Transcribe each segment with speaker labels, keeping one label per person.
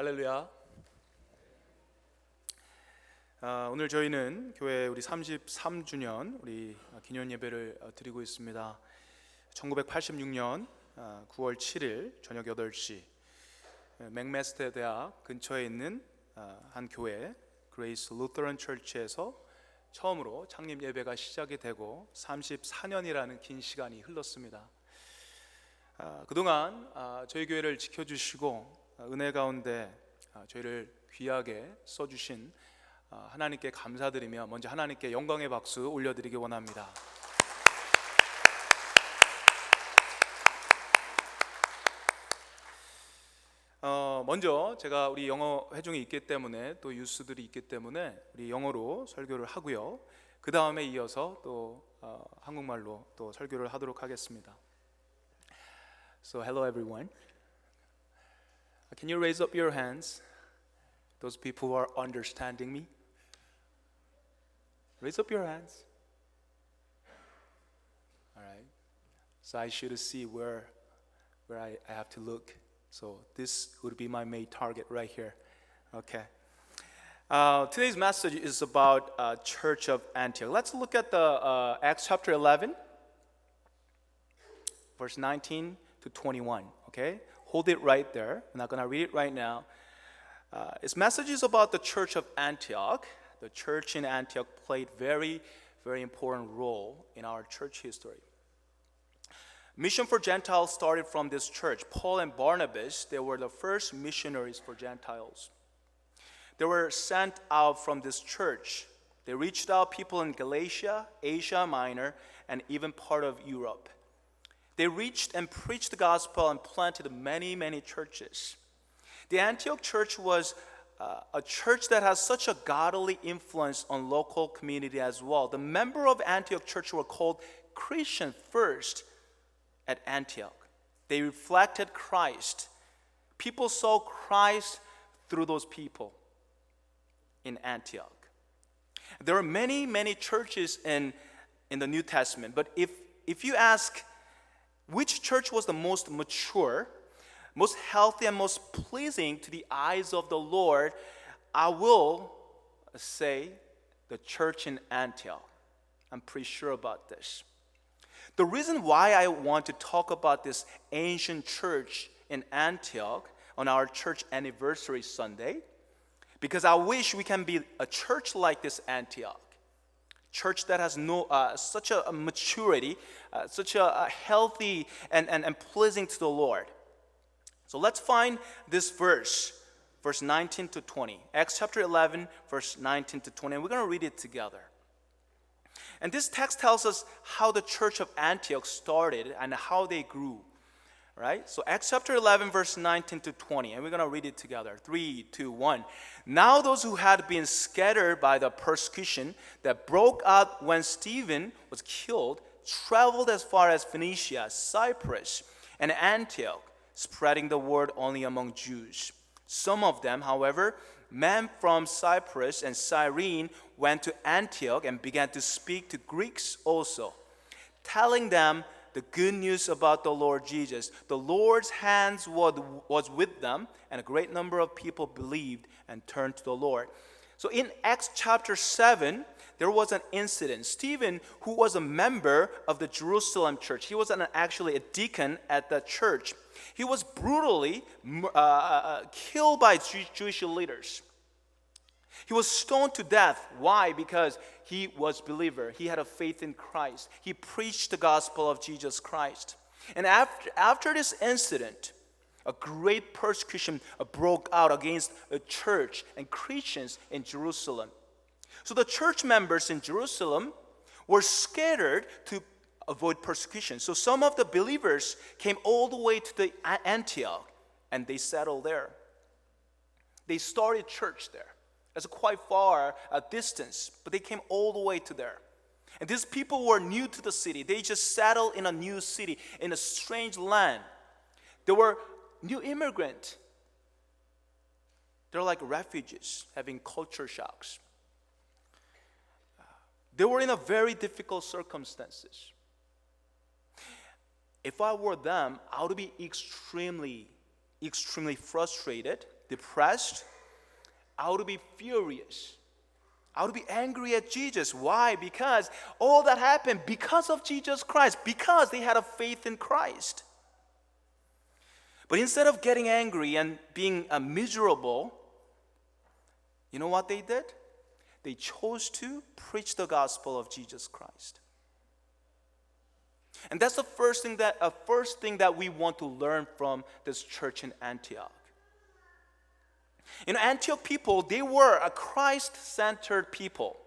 Speaker 1: 할렐루야. 오늘 저희는 교회 우리 33주년 우리 기념 예배를 드리고 있습니다. 1986년 9월 7일 저녁 8시 맥메스터 대학 근처에 있는 한 교회 그레이스 루터런 처치에서 처음으로 창립 예배가 시작이 되고 34년이라는 긴 시간이 흘렀습니다. 그동안 저희 교회를 지켜주시고 은혜 가운데 저희를 귀하게 써주신 하나님께 감사드리며 먼저 하나님께 영광의 박수 올려드리기 원합니다. 먼저 제가 우리 영어 회중이 있기 때문에 또 유스들이 있기 때문에 우리 영어로 설교를 하고요. 그 다음에 이어서 또 한국말로 또 설교를 하도록 하겠습니다. So hello everyone. Can you raise up your hands? Those people who are understanding me. Raise up your hands. All right. So I should see where I have to look. So this would be my main target right here. Okay. Today's message is about Church of Antioch. Let's look at the Acts chapter 11, verse 19 to 21. Okay. Hold it right there. I'm not going to read it right now. Its message is about the Church of Antioch. The church in Antioch played very, very important role in our church history. Mission for Gentiles started from this church. Paul and Barnabas, they were the first missionaries for Gentiles. They were sent out from this church. They reached out people in Galatia, Asia Minor, and even part of Europe. They reached and preached the gospel and planted many, many churches. The Antioch church was a church that has such a godly influence on local community as well. The members of Antioch church were called Christian first at Antioch. They reflected Christ. People saw Christ through those people in Antioch. There are many, many churches in the New Testament, but if you ask which church was the most mature, most healthy, and most pleasing to the eyes of the Lord, I will say the church in Antioch. I'm pretty sure about this. The reason why I want to talk about this ancient church in Antioch on our church anniversary Sunday, because I wish we can be a church like this Antioch. Church that has such a maturity, such a healthy and pleasing to the Lord. So let's find this verse 19 to 20. Acts chapter 11, verse 19 to 20. And we're going to read it together. And this text tells us how the church of Antioch started and how they grew. Right? So Acts chapter 11, verse 19 to 20. And we're going to read it together. 3, 2, 1. Now those who had been scattered by the persecution that broke out when Stephen was killed traveled as far as Phoenicia, Cyprus, and Antioch, spreading the word only among Jews. Some of them, however, men from Cyprus and Cyrene, went to Antioch and began to speak to Greeks also, telling them the good news about the Lord Jesus. The Lord's hands was with them, and a great number of people believed and turned to the Lord. So in Acts chapter 7, there was an incident. Stephen, who was a member of the Jerusalem church, he was actually a deacon at the church. He was brutally killed by Jewish leaders. He was stoned to death. Why? Because he was a believer. He had a faith in Christ. He preached the gospel of Jesus Christ. And after this incident, a great persecution broke out against the church and Christians in Jerusalem. So the church members in Jerusalem were scattered to avoid persecution. So some of the believers came all the way to the Antioch and they settled there. They started church there. It's quite far a distance, but they came all the way to there. And these people were new to the city. They just settled in a new city, in a strange land. They were new immigrants. They're like refugees having culture shocks. They were in a very difficult circumstances. If I were them, I would be extremely frustrated depressed. I would be furious. I would be angry at Jesus. Why? Because all that happened because of Jesus Christ, because they had a faith in Christ. But instead of getting angry and being miserable, you know what they did? They chose to preach the gospel of Jesus Christ. And that's the first thing that we want to learn from this church in Antioch. Antioch people, they were a Christ-centered people.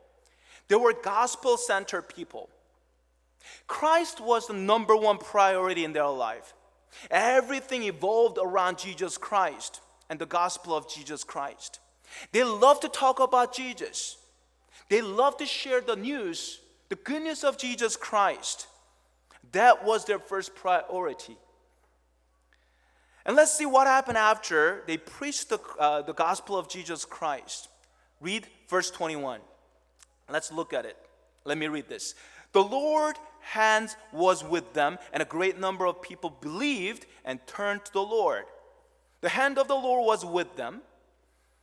Speaker 1: They were gospel-centered people. Christ was the number one priority in their life. Everything evolved around Jesus Christ and the gospel of Jesus Christ. They loved to talk about Jesus. They loved to share the news, the good news of Jesus Christ. That was their first priority. And let's see what happened after they preached the gospel of Jesus Christ. Read verse 21. Let's look at it. Let me read this. The Lord's hand was with them, and a great number of people believed and turned to the Lord. The hand of the Lord was with them,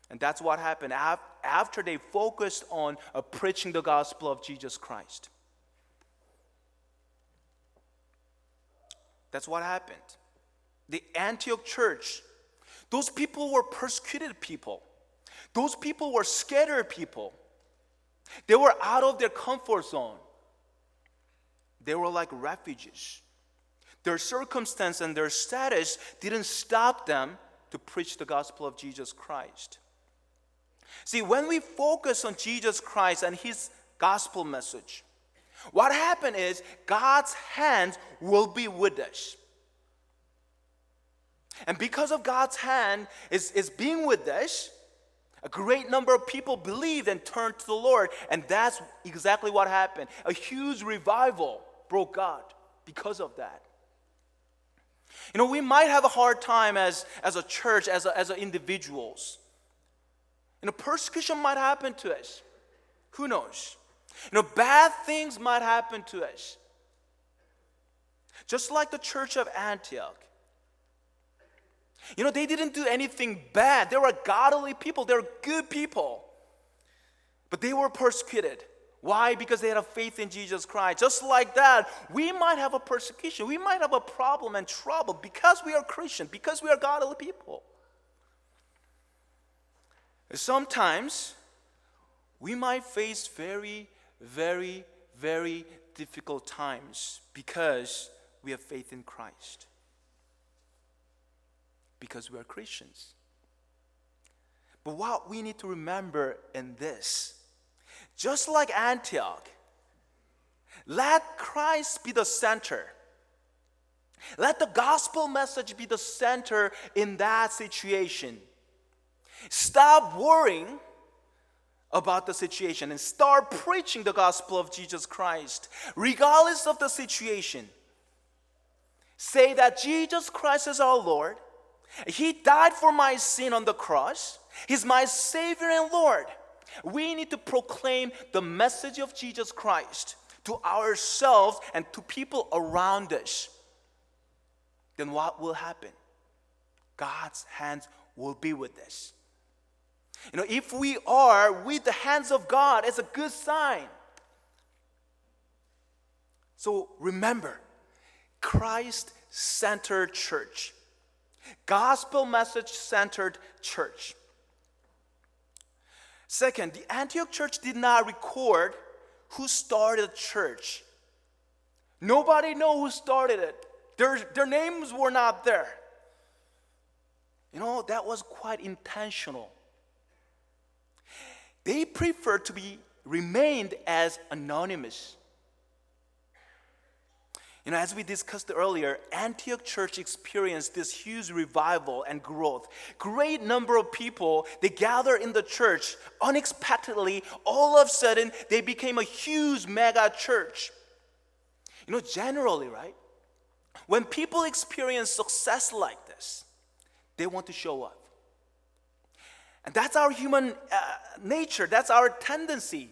Speaker 1: and that's what happened after they focused on preaching the gospel of Jesus Christ. That's what happened. The Antioch church, those people were persecuted people. Those people were scattered people. They were out of their comfort zone. They were like refugees. Their circumstance and their status didn't stop them to preach the gospel of Jesus Christ. See, when we focus on Jesus Christ and His gospel message, what happened is God's hand will be with us. And because of God's hand is being with us, a great number of people believed and turned to the Lord. And that's exactly what happened. A huge revival broke out because of that. We might have a hard time as a church, as individuals. Persecution might happen to us. Who knows? Bad things might happen to us. Just like the church of Antioch. They didn't do anything bad. They were godly people. They were good people. But they were persecuted. Why? Because they had a faith in Jesus Christ. Just like that, we might have a persecution. We might have a problem and trouble because we are Christian, because we are godly people. Sometimes we might face very, very, very difficult times because we have faith in Christ. Because we are Christians. But what we need to remember in this, just like Antioch, let Christ be the center. Let the gospel message be the center in that situation. Stop worrying about the situation and start preaching the gospel of Jesus Christ, regardless of the situation. Say that Jesus Christ is our Lord. He died for my sin on the cross. He's my Savior and Lord. We need to proclaim the message of Jesus Christ to ourselves and to people around us. Then what will happen? God's hands will be with us. If we are with the hands of God, it's a good sign. So remember, Christ-centered church. Gospel message-centered church. Second, the Antioch church did not record who started the church. Nobody knows who started it. Their names were not there. That was quite intentional. They preferred to remained as anonymous. As we discussed earlier, Antioch church experienced this huge revival and growth. Great number of people, they gather in the church unexpectedly. All of a sudden, they became a huge mega church. Generally, right? When people experience success like this, they want to show up. And that's our human nature. That's our tendency.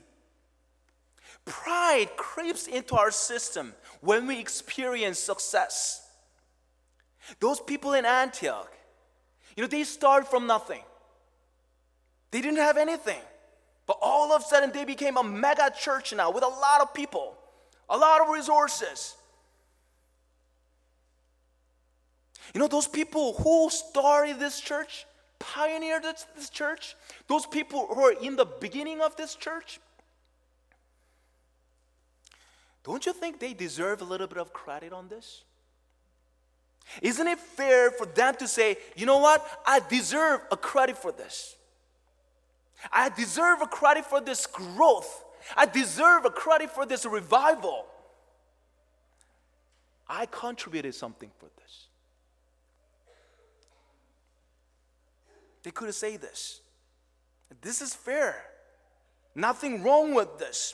Speaker 1: Pride creeps into our system when we experience success. Those people in Antioch, they start from nothing. They didn't have anything. But all of a sudden they became a mega church now with a lot of people, a lot of resources. You know, those people who started this church, pioneered this church, those people who are in the beginning of this church, don't you think they deserve a little bit of credit on this? Isn't it fair for them to say, you know what, I deserve a credit for this. I deserve a credit for this growth. I deserve a credit for this revival. I contributed something for this. They could say this. This is fair. Nothing wrong with this.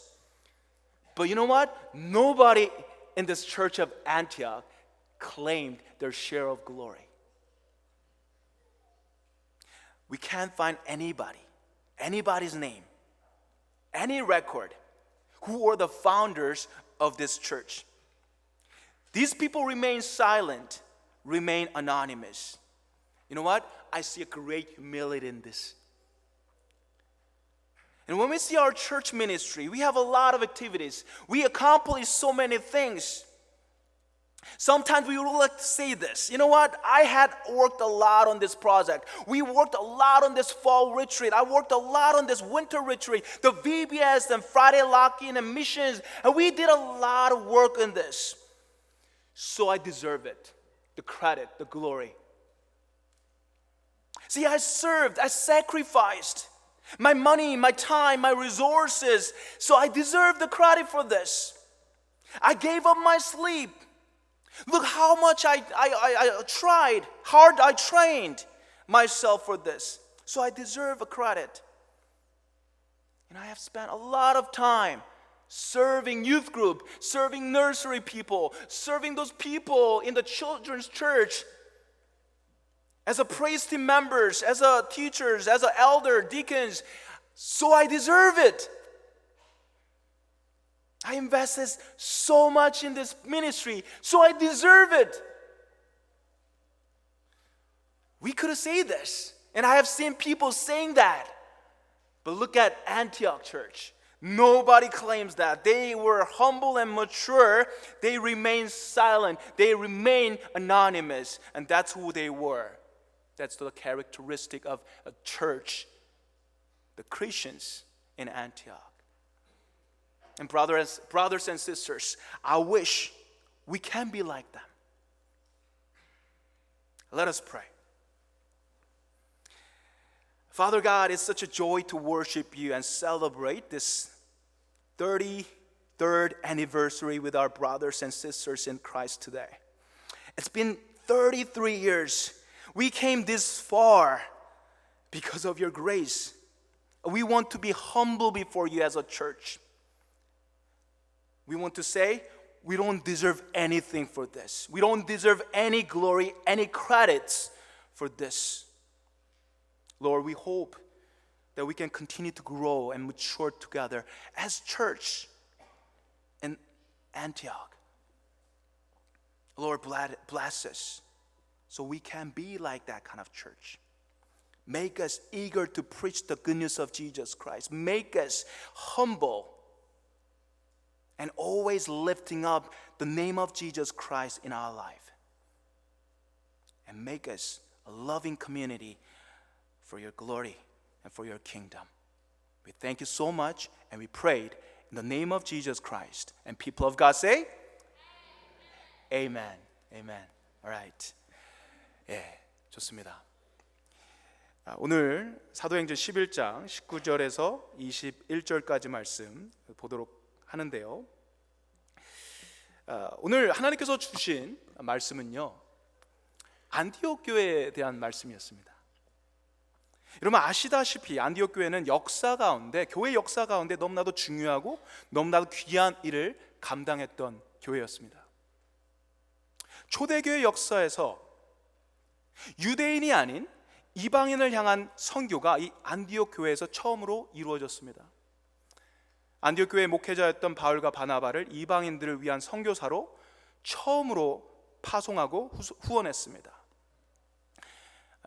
Speaker 1: But you know what? Nobody in this church of Antioch claimed their share of glory. We can't find anybody's name, any record, who were the founders of this church. These people remain silent, remain anonymous. You know what? I see a great humility in this. And when we see our church ministry, we have a lot of activities. We accomplish so many things. Sometimes we would like to say this. You know what? I had worked a lot on this project. We worked a lot on this fall retreat. I worked a lot on this winter retreat. The VBS and Friday lock-in and missions. And we did a lot of work on this. So I deserve it. The credit, the glory. See, I served, I sacrificed my money, my time, my resources. So I deserve the credit for this. I gave up my sleep. Look how much I tried, hard I trained myself for this. So I deserve a credit. And I have spent a lot of time serving youth group, serving nursery people, serving those people in the children's church, as a praise team members, as a teachers, as an elder, deacons. So I deserve it. I invested so much in this ministry, so I deserve it. We could say this, and I have seen people saying that. But look at Antioch Church. Nobody claims that. They were humble and mature. They remained silent. They remained anonymous. And that's who they were. That's the characteristic of a church, the Christians in Antioch. And brothers and sisters, I wish we can be like them. Let us pray. Father God, it's such a joy to worship you and celebrate this 33rd anniversary with our brothers and sisters in Christ today. It's been 33 years. We came this far because of your grace. We want to be humble before you as a church. We want to say, we don't deserve anything for this. We don't deserve any glory, any credits for this. Lord, we hope that we can continue to grow and mature together as church in Antioch. Lord, bless us so we can be like that kind of church. Make us eager to preach the good news of Jesus Christ. Make us humble and always lifting up the name of Jesus Christ in our life. And make us a loving community for your glory and for your kingdom. We thank you so much, and we prayed in the name of Jesus Christ. And people of God say, Amen. Amen. All right. 예, 좋습니다. 오늘 사도행전 11장 19절에서 21절까지 말씀 보도록 하는데요. 오늘 하나님께서 주신 말씀은요, 안디옥 교회에 대한 말씀이었습니다. 여러분 아시다시피 안디옥 교회는 교회 역사 가운데 너무나도 중요하고 너무나도 귀한 일을 감당했던 교회였습니다. 초대교회 역사에서 유대인이 아닌 이방인을 향한 선교가 이 안디옥 교회에서 처음으로 이루어졌습니다. 안디옥 교회의 목회자였던 바울과 바나바를 이방인들을 위한 선교사로 처음으로 파송하고 후원했습니다.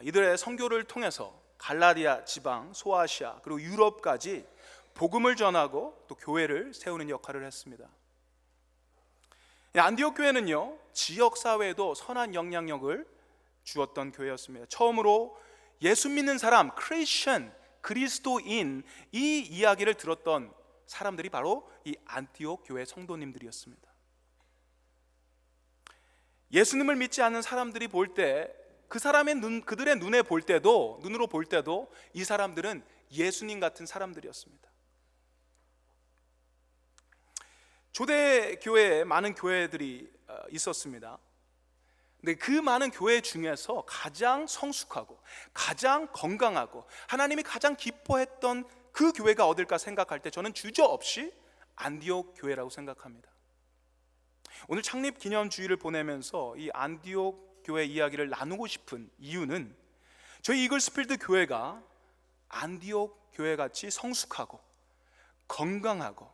Speaker 1: 이들의 선교를 통해서 갈라디아 지방, 소아시아, 그리고 유럽까지 복음을 전하고 또 교회를 세우는 역할을 했습니다. 안디옥 교회는요, 지역 사회에도 선한 영향력을 주었던 교회였습니다. 처음으로 예수 믿는 사람, 크리스천, 그리스도인, 이 이야기를 들었던 사람들이 바로 이 안디옥 교회 성도님들이었습니다. 예수님을 믿지 않는 사람들이 볼 때 그들의 눈으로 볼 때도 이 사람들은 예수님 같은 사람들이었습니다. 초대교회에 많은 교회들이 있었습니다. 근데 그 많은 교회 중에서 가장 성숙하고 가장 건강하고 하나님이 가장 기뻐했던 그 교회가 어딜까 생각할 때 저는 주저없이 안디옥 교회라고 생각합니다. 오늘 창립 기념주일을 보내면서 이 안디옥 교회 이야기를 나누고 싶은 이유는 저희 이글스필드 교회가 안디옥 교회같이 성숙하고 건강하고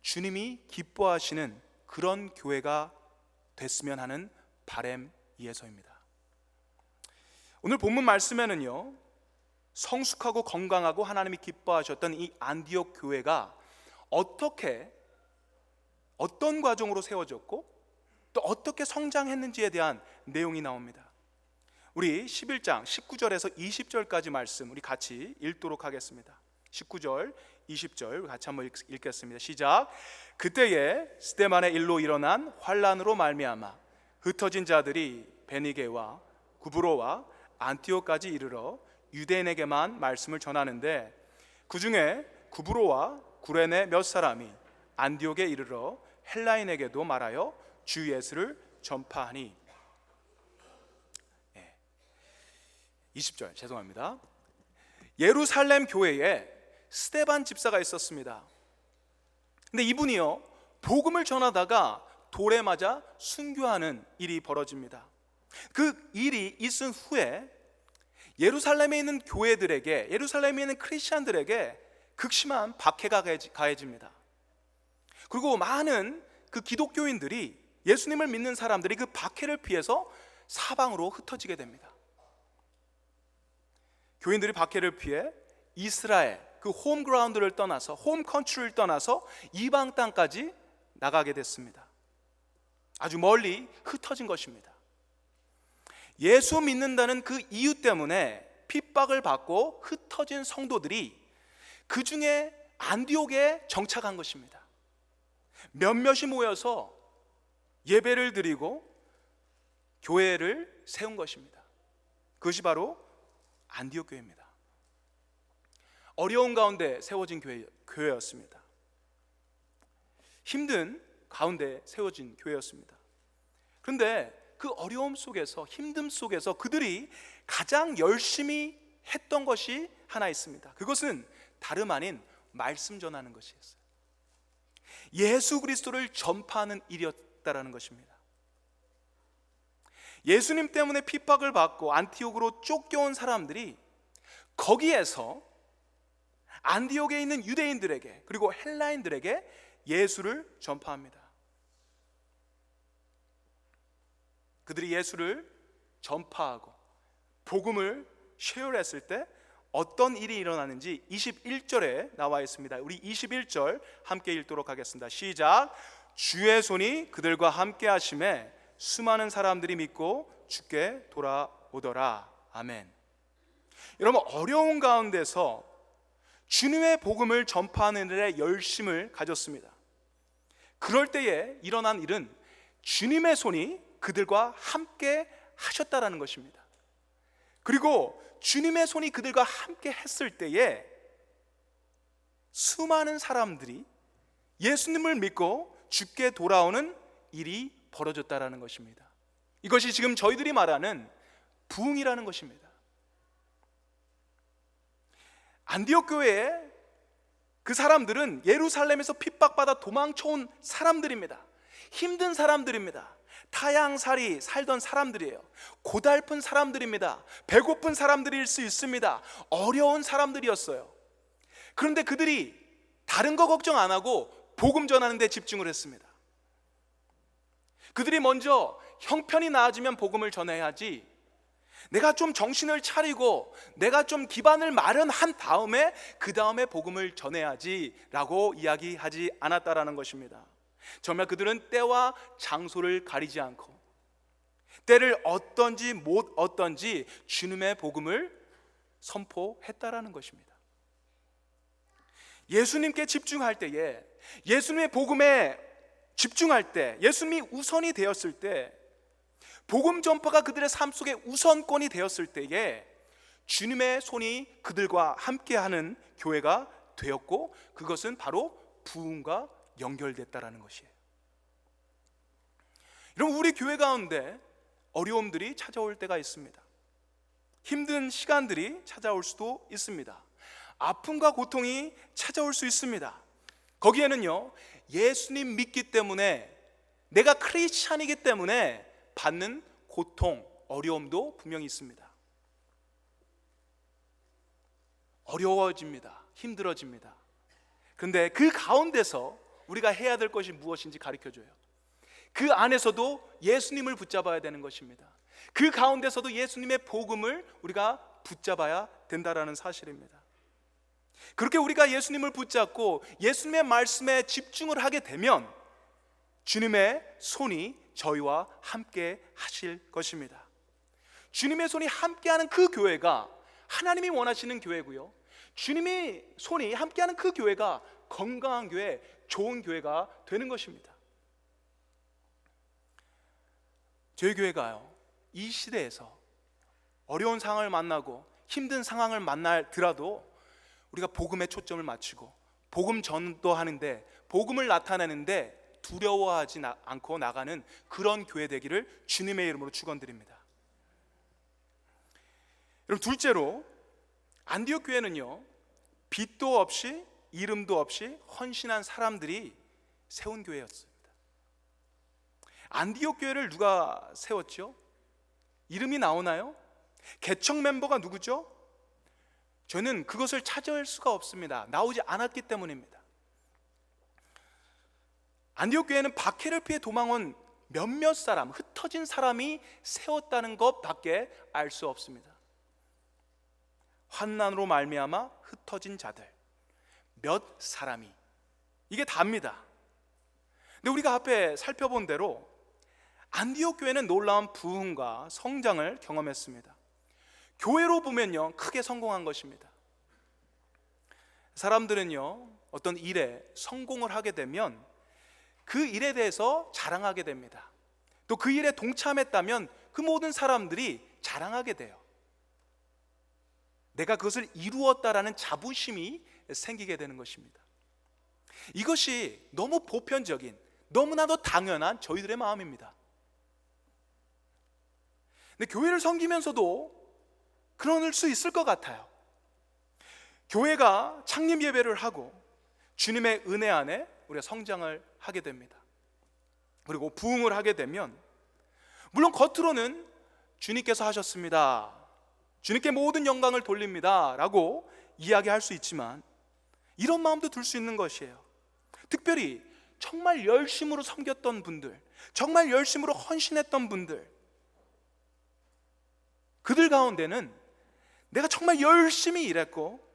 Speaker 1: 주님이 기뻐하시는 그런 교회가 됐으면 하는 바람이어서입니다. 오늘 본문 말씀에는요, 성숙하고 건강하고 하나님이 기뻐하셨던 이 안디옥 교회가 어떤 과정으로 세워졌고 또 어떻게 성장했는지에 대한 내용이 나옵니다. 우리 11장 19절에서 20절까지 말씀 우리 같이 읽도록 하겠습니다. 19절 20절 같이 한번 읽겠습니다. 시작. 그때에 스데반의 일로 일어난 환란으로 말미암아 흩어진 자들이 베니게와 구브로와 안티오까지 이르러 유대인에게만 말씀을 전하는데 그 중에 구브로와 구레네 몇 사람이 안디옥에 이르러 헬라인에게도 말하여 주 예수를 전파하니. 20절 죄송합니다. 예루살렘 교회에 스데반 집사가 있었습니다. 근데 이분이요, 복음을 전하다가 돌에 맞아 순교하는 일이 벌어집니다. 그 일이 있은 후에 예루살렘에 있는 교회들에게, 예루살렘에 있는 크리스천들에게 극심한 박해가 가해집니다. 그리고 많은 그 기독교인들이, 예수님을 믿는 사람들이 그 박해를 피해서 사방으로 흩어지게 됩니다. 교인들이 박해를 피해 이스라엘, 그 홈그라운드를 떠나서, 홈컨트리를 떠나서 이방 땅까지 나가게 됐습니다. 아주 멀리 흩어진 것입니다. 예수 믿는다는 그 이유 때문에 핍박을 받고 흩어진 성도들이 그 중에 안디옥에 정착한 것입니다. 몇몇이 모여서 예배를 드리고 교회를 세운 것입니다. 그것이 바로 안디옥 교회입니다. 어려운 가운데 세워진 교회였습니다. 힘든 가운데 세워진 교회였습니다. 그런데 그 어려움 속에서, 힘듦 속에서 그들이 가장 열심히 했던 것이 하나 있습니다. 그것은 다름 아닌 말씀 전하는 것이었어요. 예수 그리스도를 전파하는 일이었다라는 것입니다. 예수님 때문에 핍박을 받고 안티옥으로 쫓겨온 사람들이 거기에서 안디옥에 있는 유대인들에게 그리고 헬라인들에게 예수를 전파합니다. 그들이 예수를 전파하고 복음을 쉐어했을 때 어떤 일이 일어나는지 21절에 나와 있습니다. 우리 21절 함께 읽도록 하겠습니다. 시작. 주의 손이 그들과 함께 하심에 수많은 사람들이 믿고 주께 돌아오더라. 아멘. 여러분, 어려운 가운데서 주님의 복음을 전파하는 일에 열심을 가졌습니다. 그럴 때에 일어난 일은 주님의 손이 그들과 함께 하셨다라는 것입니다. 그리고 주님의 손이 그들과 함께 했을 때에 수많은 사람들이 예수님을 믿고 주께 돌아오는 일이 벌어졌다라는 것입니다. 이것이 지금 저희들이 말하는 부흥이라는 것입니다. 안디옥 교회에 그 사람들은 예루살렘에서 핍박받아 도망쳐온 사람들입니다. 힘든 사람들입니다. 타향살이 살던 사람들이에요. 고달픈 사람들입니다. 배고픈 사람들일 수 있습니다. 어려운 사람들이었어요. 그런데 그들이 다른 거 걱정 안 하고 복음 전하는 데 집중을 했습니다. 그들이 먼저 형편이 나아지면 복음을 전해야지, 내가 좀 정신을 차리고 내가 좀 기반을 마련한 다음에 그 다음에 복음을 전해야지 라고 이야기하지 않았다라는 것입니다. 정말 그들은 때와 장소를 가리지 않고 때를 어떤지 못 어떤지 주님의 복음을 선포했다라는 것입니다. 예수님께 집중할 때에, 예수님의 복음에 집중할 때, 예수님이 우선이 되었을 때, 복음 전파가 그들의 삶 속에 우선권이 되었을 때에 주님의 손이 그들과 함께하는 교회가 되었고, 그것은 바로 부흥과 연결됐다라는 것이에요. 여러분, 우리 교회 가운데 어려움들이 찾아올 때가 있습니다. 힘든 시간들이 찾아올 수도 있습니다. 아픔과 고통이 찾아올 수 있습니다. 거기에는요, 예수님 믿기 때문에, 내가 크리스찬이기 때문에 받는 고통, 어려움도 분명히 있습니다. 어려워집니다. 힘들어집니다. 그런데 그 가운데서 우리가 해야 될 것이 무엇인지 가르쳐줘요. 그 안에서도 예수님을 붙잡아야 되는 것입니다. 그 가운데서도 예수님의 복음을 우리가 붙잡아야 된다라는 사실입니다. 그렇게 우리가 예수님을 붙잡고 예수님의 말씀에 집중을 하게 되면 주님의 손이 저희와 함께 하실 것입니다. 주님의 손이 함께하는 그 교회가 하나님이 원하시는 교회고요, 주님의 손이 함께하는 그 교회가 건강한 교회, 좋은 교회가 되는 것입니다. 저희 교회가요, 이 시대에서 어려운 상황을 만나고 힘든 상황을 만나더라도 우리가 복음에 초점을 맞추고 복음 전도하는데, 복음을 나타내는데 두려워하지 않고 나가는 그런 교회 되기를 주님의 이름으로 축원드립니다. 여러분, 둘째로 안디옥 교회는요, 빛도 없이 이름도 없이 헌신한 사람들이 세운 교회였습니다. 안디옥 교회를 누가 세웠죠? 이름이 나오나요? 개척 멤버가 누구죠? 저는 그것을 찾을 수가 없습니다. 나오지 않았기 때문입니다. 안디옥 교회는 박해를 피해 도망온 몇몇 사람, 흩어진 사람이 세웠다는 것밖에 알 수 없습니다. 환난으로 말미암아 흩어진 자들 몇 사람이, 이게 답니다. 근데 우리가 앞에 살펴본 대로 안디옥 교회는 놀라운 부흥과 성장을 경험했습니다. 교회로 보면요, 크게 성공한 것입니다. 사람들은요, 어떤 일에 성공을 하게 되면 그 일에 대해서 자랑하게 됩니다. 또 그 일에 동참했다면 그 모든 사람들이 자랑하게 돼요. 내가 그것을 이루었다라는 자부심이 생기게 되는 것입니다. 이것이 너무 보편적인, 너무나도 당연한 저희들의 마음입니다. 근데 교회를 섬기면서도 그럴 수 있을 것 같아요. 교회가 창립 예배를 하고 주님의 은혜 안에 우리가 성장을 하게 됩니다. 그리고 부흥을 하게 되면 물론 겉으로는 주님께서 하셨습니다, 주님께 모든 영광을 돌립니다 라고 이야기할 수 있지만 이런 마음도 들 수 있는 것이에요. 특별히 정말 열심으로 섬겼던 분들, 정말 열심으로 헌신했던 분들, 그들 가운데는 내가 정말 열심히 일했고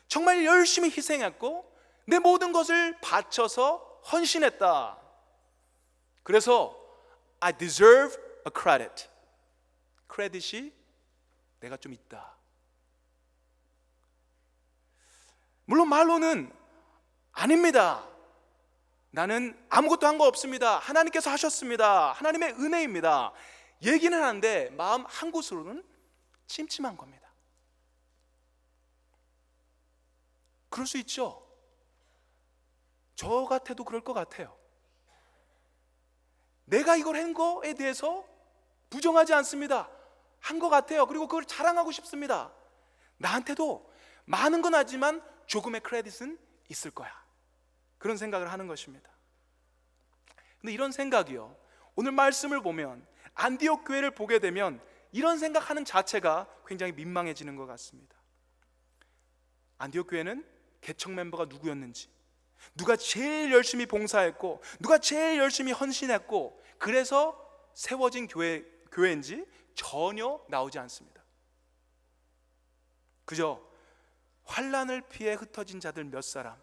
Speaker 1: 정말 열심히 희생했고 내 모든 것을 바쳐서 헌신했다, 그래서 I deserve a credit, 크레딧이 내가 좀 있다. 물론 말로는 아닙니다, 나는 아무것도 한 거 없습니다, 하나님께서 하셨습니다, 하나님의 은혜입니다 얘기는 하는데 마음 한 곳으로는 찜찜한 겁니다. 그럴 수 있죠. 저 같아도 그럴 것 같아요. 내가 이걸 한 거에 대해서 부정하지 않습니다. 한 것 같아요. 그리고 그걸 자랑하고 싶습니다. 나한테도 많은 건 하지만 조금의 크레딧은 있을 거야, 그런 생각을 하는 것입니다. 근데 이런 생각이요, 오늘 말씀을 보면 안디옥 교회를 보게 되면 이런 생각하는 자체가 굉장히 민망해지는 것 같습니다. 안디옥 교회는 개척 멤버가 누구였는지, 누가 제일 열심히 봉사했고 누가 제일 열심히 헌신했고 그래서 세워진 교회 교회인지 전혀 나오지 않습니다. 그저 환난을 피해 흩어진 자들 몇 사람,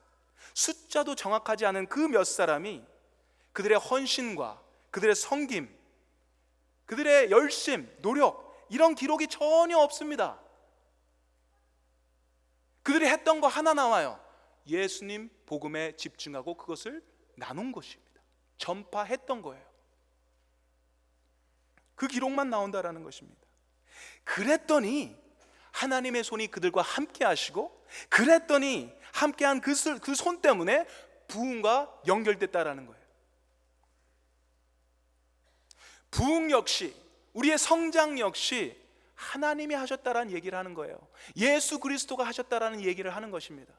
Speaker 1: 숫자도 정확하지 않은 그 몇 사람이 그들의 헌신과 그들의 섬김, 그들의 열심, 노력, 이런 기록이 전혀 없습니다. 그들이 했던 거 하나 나와요. 예수님 복음에 집중하고 그것을 나눈 것입니다. 전파했던 거예요. 그 기록만 나온다라는 것입니다. 그랬더니 하나님의 손이 그들과 함께 하시고, 그랬더니 함께한 그 손 때문에 부흥과 연결됐다라는 거예요. 부흥 역시, 우리의 성장 역시 하나님이 하셨다라는 얘기를 하는 거예요. 예수 그리스도가 하셨다라는 얘기를 하는 것입니다.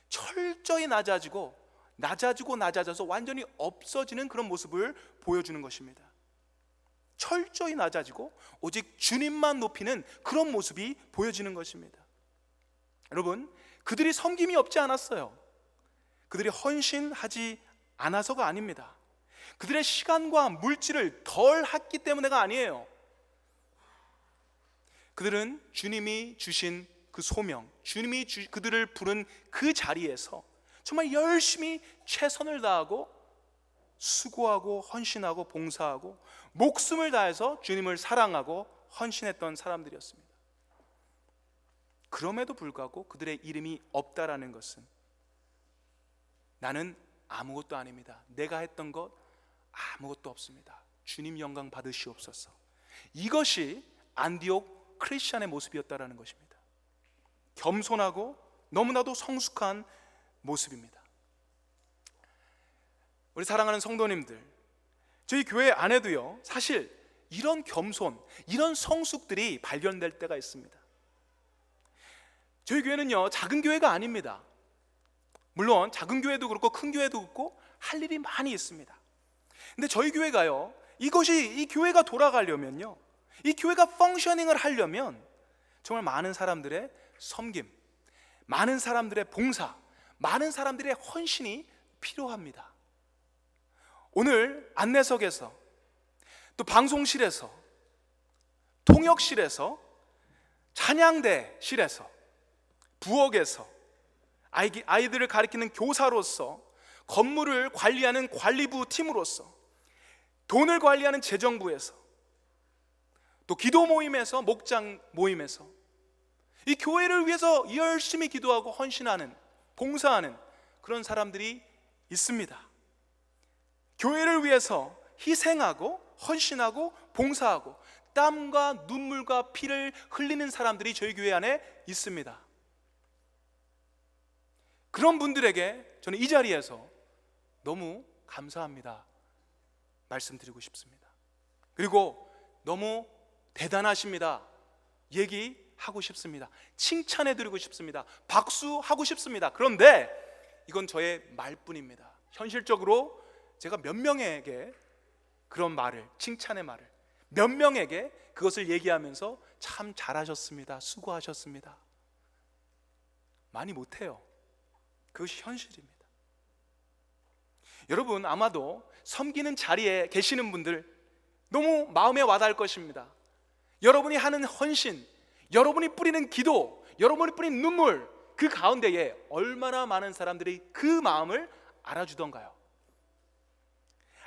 Speaker 1: 철저히 낮아져서 완전히 없어지는 그런 모습을 보여주는 것입니다. 철저히 낮아지고 오직 주님만 높이는 그런 모습이 보여지는 것입니다. 여러분, 그들이 섬김이 없지 않았어요. 그들이 헌신하지 않아서가 아닙니다. 그들의 시간과 물질을 덜 했기 때문에가 아니에요. 그들은 주님이 주신 그 소명, 주님이 그들을 부른 그 자리에서 정말 열심히 최선을 다하고 수고하고 헌신하고 봉사하고 목숨을 다해서 주님을 사랑하고 헌신했던 사람들이었습니다. 그럼에도 불구하고 그들의 이름이 없다라는 것은 나는 아무것도 아닙니다. 내가 했던 것 아무것도 없습니다. 주님 영광 받으시옵소서. 이것이 안디옥 크리스천의 모습이었다라는 것입니다. 겸손하고 너무나도 성숙한 모습입니다. 우리 사랑하는 성도님들, 저희 교회 안에도요, 사실 이런 겸손, 이런 성숙들이 발견될 때가 있습니다. 저희 교회는요, 작은 교회가 아닙니다. 물론 작은 교회도 그렇고 큰 교회도 그렇고 할 일이 많이 있습니다. 근데 저희 교회가요, 이 교회가 돌아가려면요, 이 교회가 펑셔닝을 하려면 정말 많은 사람들의 섬김, 많은 사람들의 봉사, 많은 사람들의 헌신이 필요합니다. 오늘 안내석에서, 또 방송실에서, 통역실에서, 찬양대실에서, 부엌에서, 아이들을 가리키는 교사로서, 건물을 관리하는 관리부 팀으로서, 돈을 관리하는 재정부에서, 또 기도 모임에서, 목장 모임에서 이 교회를 위해서 열심히 기도하고 헌신하는, 봉사하는 그런 사람들이 있습니다. 교회를 위해서 희생하고 헌신하고 봉사하고 땀과 눈물과 피를 흘리는 사람들이 저희 교회 안에 있습니다. 그런 분들에게 저는 이 자리에서 너무 감사합니다 말씀드리고 싶습니다. 그리고 너무 대단하십니다 얘기하고 싶습니다. 칭찬해드리고 싶습니다. 박수하고 싶습니다. 그런데 이건 저의 말뿐입니다. 현실적으로 제가 몇 명에게 그런 말을, 칭찬의 말을, 몇 명에게 그것을 얘기하면서 참 잘하셨습니다, 수고하셨습니다, 많이 못해요. 그것이 현실입니다. 여러분, 아마도 섬기는 자리에 계시는 분들 너무 마음에 와닿을 것입니다. 여러분이 하는 헌신, 여러분이 뿌리는 기도, 여러분이 뿌리는 눈물, 그 가운데에 얼마나 많은 사람들이 그 마음을 알아주던가요?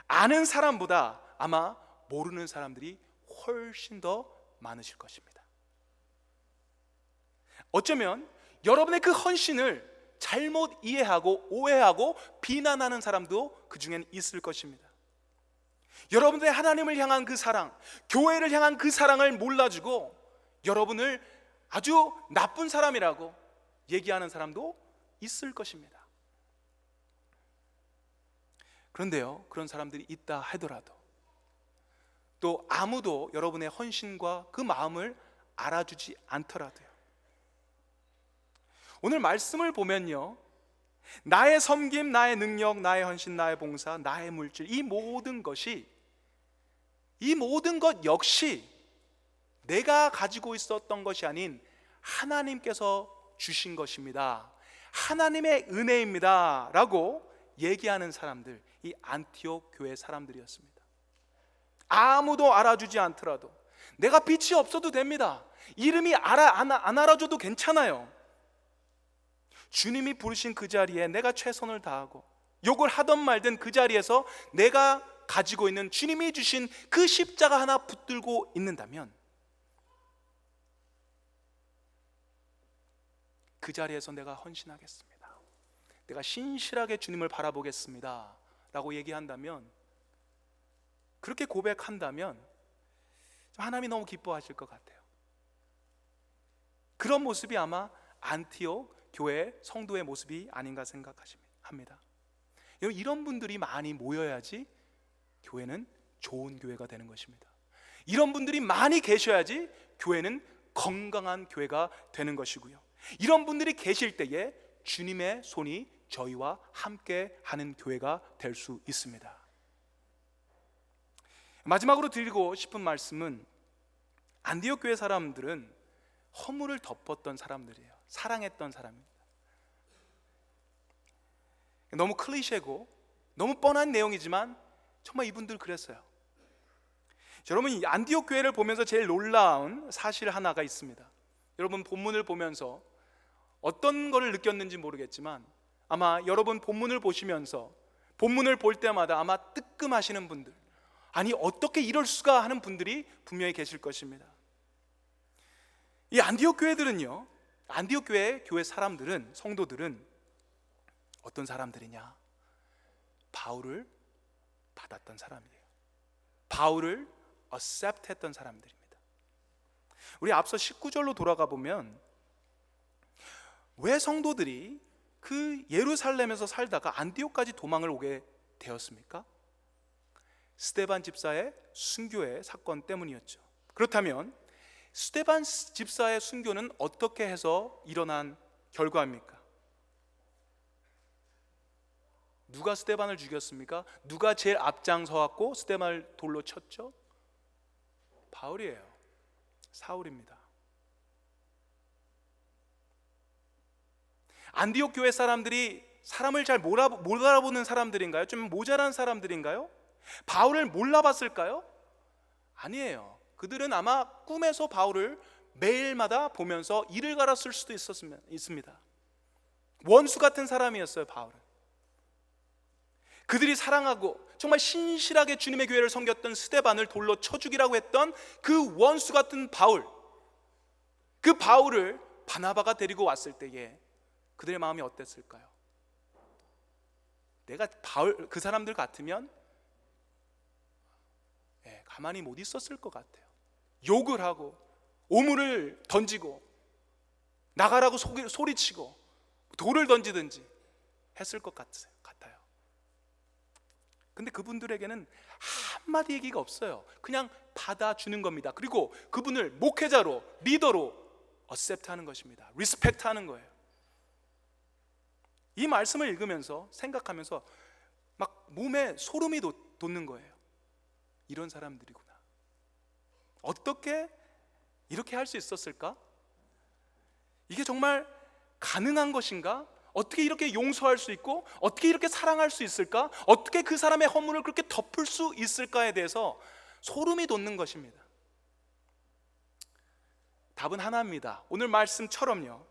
Speaker 1: 아는 사람보다 아마 모르는 사람들이 훨씬 더 많으실 것입니다. 어쩌면 여러분의 그 헌신을 잘못 이해하고 오해하고 비난하는 사람도 그 중엔 있을 것입니다. 여러분들의 하나님을 향한 그 사랑, 교회를 향한 그 사랑을 몰라주고 여러분을 아주 나쁜 사람이라고 얘기하는 사람도 있을 것입니다. 그런데요, 그런 사람들이 있다 하더라도 또 아무도 여러분의 헌신과 그 마음을 알아주지 않더라도요, 오늘 말씀을 보면요, 나의 섬김, 나의 능력, 나의 헌신, 나의 봉사, 나의 물질, 이 모든 것 역시 내가 가지고 있었던 것이 아닌 하나님께서 주신 것입니다, 하나님의 은혜입니다 라고 얘기하는 사람들, 이 안티옥 교회 사람들이었습니다. 아무도 알아주지 않더라도, 내가 빛이 없어도 됩니다. 이름이 안 알아줘도 괜찮아요. 주님이 부르신 그 자리에 내가 최선을 다하고 욕을 하던 말든 그 자리에서 내가 가지고 있는 주님이 주신 그 십자가 하나 붙들고 있는다면 그 자리에서 내가 헌신하겠습니다, 내가 신실하게 주님을 바라보겠습니다 라고 얘기한다면, 그렇게 고백한다면 하나님이 너무 기뻐하실 것 같아요. 그런 모습이 아마 안티옥 교회 성도의 모습이 아닌가 생각합니다. 이런 분들이 많이 모여야지 교회는 좋은 교회가 되는 것입니다. 이런 분들이 많이 계셔야지 교회는 건강한 교회가 되는 것이고요, 이런 분들이 계실 때에 주님의 손이 저희와 함께 하는 교회가 될 수 있습니다. 마지막으로 드리고 싶은 말씀은, 안디옥 교회 사람들은 허물을 덮었던 사람들이에요. 사랑했던 사람입니다. 너무 클리셰고 너무 뻔한 내용이지만 정말 이분들 그랬어요. 여러분, 이 안디옥 교회를 보면서 제일 놀라운 사실 하나가 있습니다. 여러분, 본문을 보면서 어떤 것을 느꼈는지 모르겠지만 아마 여러분 본문을 보시면서, 본문을 볼 때마다 아마 뜨끔하시는 분들, 아니 어떻게 이럴 수가 하는 분들이 분명히 계실 것입니다. 이 안디옥 교회들은요, 안디옥 교회 사람들은, 성도들은 어떤 사람들이냐? 바울을 받았던 사람이에요. 바울을 accept 했던 사람들입니다. 우리 앞서 19절로 돌아가 보면, 왜 성도들이 그 예루살렘에서 살다가 안디옥까지 도망을 오게 되었습니까? 스데반 집사의 순교의 사건 때문이었죠. 그렇다면 스데반 집사의 순교는 어떻게 해서 일어난 결과입니까? 누가 스데반을 죽였습니까? 누가 제일 앞장서갖고 스데반을 돌로 쳤죠? 바울이에요. 사울입니다. 안디옥 교회 사람들이 사람을 잘 못 알아보는 사람들인가요? 좀 모자란 사람들인가요? 바울을 몰라봤을까요? 아니에요. 그들은 아마 꿈에서 바울을 매일마다 보면서 이를 갈았을 수도 있습니다. 원수 같은 사람이었어요, 바울은. 그들이 사랑하고 정말 신실하게 주님의 교회를 섬겼던 스데반을 돌로 쳐 죽이라고 했던 그 원수 같은 바울, 그 바울을 바나바가 데리고 왔을 때에 그들의 마음이 어땠을까요? 내가 바울, 그 사람들 같으면 가만히 못 있었을 것 같아요. 욕을 하고 오물을 던지고 나가라고 소리치고 돌을 던지든지 했을 것 같아요. 근데 그분들에게는 한마디 얘기가 없어요. 그냥 받아주는 겁니다. 그리고 그분을 목회자로, 리더로 accept 하는 것입니다. respect 하는 거예요. 이 말씀을 읽으면서, 생각하면서 막 몸에 소름이 돋는 거예요. 이런 사람들이구나. 어떻게 이렇게 할 수 있었을까? 이게 정말 가능한 것인가? 어떻게 이렇게 용서할 수 있고 어떻게 이렇게 사랑할 수 있을까? 어떻게 그 사람의 허물을 그렇게 덮을 수 있을까에 대해서 소름이 돋는 것입니다. 답은 하나입니다. 오늘 말씀처럼요,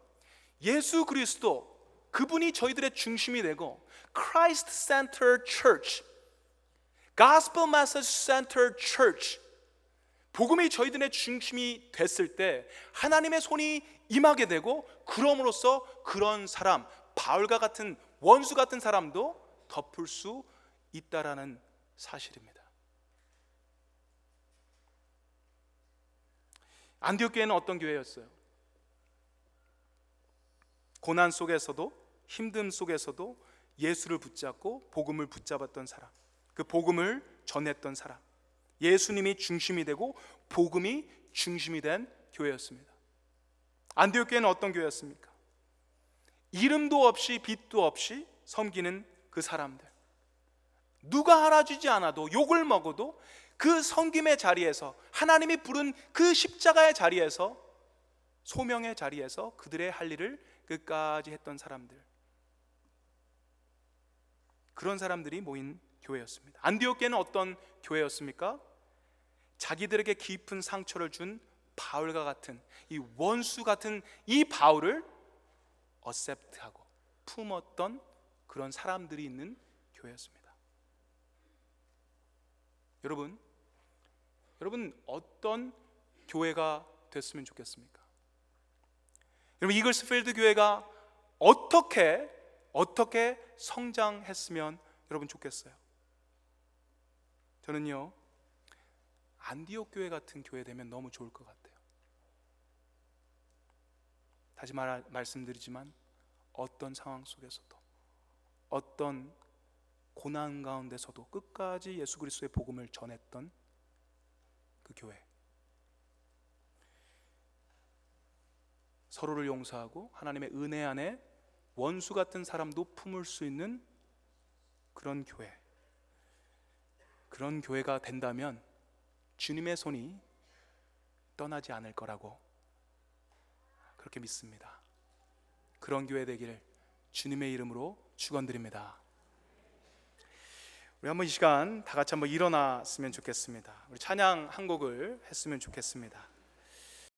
Speaker 1: 예수 그리스도, 그분이 저희들의 중심이 되고 Christ-centered church, Gospel message-centered church, 복음이 저희들의 중심이 됐을 때 하나님의 손이 임하게 되고, 그럼으로써 그런 사람, 바울과 같은 원수 같은 사람도 덮을 수 있다라는 사실입니다. 안디옥 교회는 어떤 교회였어요? 고난 속에서도, 힘듦 속에서도 예수를 붙잡고 복음을 붙잡았던 사람, 그 복음을 전했던 사람, 예수님이 중심이 되고 복음이 중심이 된 교회였습니다. 안디옥 교회는 어떤 교회였습니까? 이름도 없이 빛도 없이 섬기는 그 사람들, 누가 알아주지 않아도 욕을 먹어도 그 섬김의 자리에서, 하나님이 부른 그 십자가의 자리에서, 소명의 자리에서 그들의 할 일을 끝까지 했던 사람들, 그런 사람들이 모인 교회였습니다. 안디옥 교회는 어떤 교회였습니까? 자기들에게 깊은 상처를 준 바울과 같은 이 원수 같은 이 바울을 어셉트하고 품었던 그런 사람들이 있는 교회였습니다. 여러분 어떤 교회가 됐으면 좋겠습니까? 여러분 이글스필드 교회가 어떻게 성장했으면 여러분 좋겠어요? 저는요, 안디옥 교회 같은 교회 되면 너무 좋을 것 같아요. 다시 말씀드리지만 어떤 상황 속에서도, 어떤 고난 가운데서도 끝까지 예수 그리스도의 복음을 전했던 그 교회, 서로를 용서하고 하나님의 은혜 안에 원수 같은 사람도 품을 수 있는 그런 교회, 그런 교회가 된다면 주님의 손이 떠나지 않을 거라고 그렇게 믿습니다. 그런 교회 되기를 주님의 이름으로 축원드립니다. 우리 한번 이 시간 다 같이 한번 일어났으면 좋겠습니다. 우리 찬양 한 곡을 했으면 좋겠습니다.